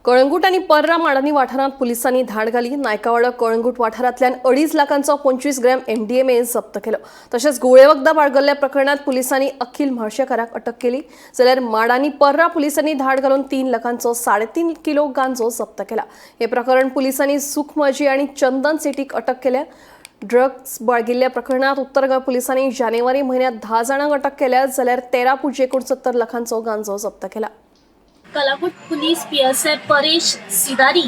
कळंगूट आणि पर्रा माडानी वाठारात पोलिसांनी धाड घाली। नायकावाडा कळंगूट वाठारांतल्यान 2.5 लाखांचो 25 ग्रॅम MDMA जप्त केलो। तशेंच गुळे वखदां बाळगल्ल्या प्रकरणात पोलिसांनी अखिल म्हाळशेकाराक अटक केली। जाल्यार माडानी पर्रा पोलिसांनी धाड घालून 3 लाखांचो 3.5 किलो गांजो जप्त केला। हे प्रकरण पोलिसांनी सुखमाजी आणि चंदन सेठीक अटक केल्या। ड्रग्स बाळगिल्ल्या प्रकरणात उत्तर गोंय पोलिसांनी जानेवारी म्हयन्यात 10 जाणांक अटक केल्या, जाल्यार 13.69 लाखांचो गांजो जप्त केला। कलागुट पुलिस PSI परेश सिदारी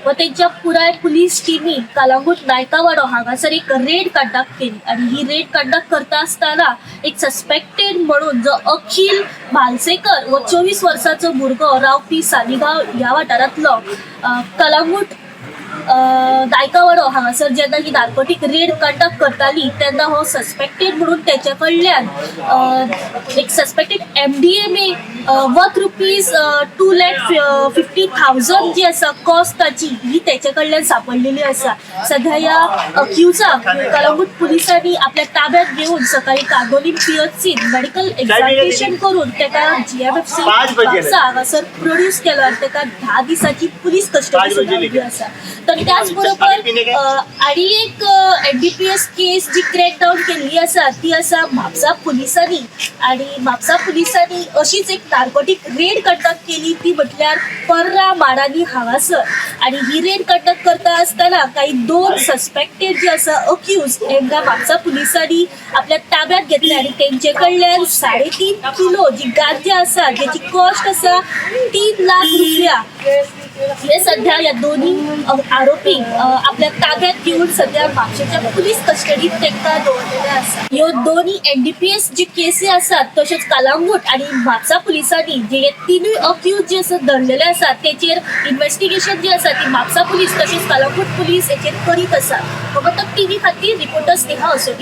व त्यांच्या पुराय पुलिस टीमी कलागुट नायकावाडो हांगासर एक रेड कंडक्ट केली आणि ही रेड कंडक्ट करता असताना एक सस्पेक्टेड म्हणून जो अखिल भालसेकर व 24 वर्षाचो भुरगो रावपी सालिगांव ह्या वाठारांतलो कलागुट नायकावाडो हांगासर जेन्ना ही नार्कोटीक रेड कंडक्ट करताली तेन्ना हो सस्पेक्टेड म्हणून तेचे कडल्यान एक सस्पेक्टेड MDMA वर्थ ₹2,50,000 जी आसा कॉस्टाची ही तेचे कडल्यान सापडलेली आसा। सध्या ह्या अक्युजाक कलंगूट पुलिसांनी आपल्या ताब्यात घेऊन सकाळी कांदोलीम PHCत मेडिकल एक्झामिनेशन करून तेका GMFC हांगासर प्रोड्यूस केलो आनी तेका 10 दिसांची पुलीस कस्टडी दिली आसा। तर त्याचबरोबर आणि एक NDPS केस जी क्रॅकडाऊन केल्ली आसा ती आसा म्हापसा पुलिसांनी आणि म्हापसा पुलिसांनी अशीच एक नार्कोटीक रेड कंडक्ट केली, ती म्हटल्यार पर्रा माडानी हांगासर। आणि ही रेड कंडक्ट करता असताना काही 2 सस्पेक्टेड जे आसा अक्यूज हेंका म्हापसा पुलिसांनी आपल्या ताब्यात घेतले आणि तेंचे कडल्यान 3.5 किलो जी गांजा आसा जेची कॉस्ट आसा 3 लाख रुपया हे सध्या या दोन्ही आरोपी आपल्या ताब्यात घेऊन सध्या म्हापशेच्या पुलीस कस्टडीत तेंका दवरलेले आसा। ह्यो दोन्ही NDPS जी केसी आसात तशेंच कलंगूट आणि म्हापसा पुलिसांनी जे 3 अक्यूज जे आसा धरलेले आसा तेचेर इन्व्हेस्टिगेशन जी आसा ती म्हापसा पुलीस तशेंच कलंगूट पुलीस हेचेर करीत आसा। गोमंतक TV खातीर रिपोर्टर स्नेहा असोटी।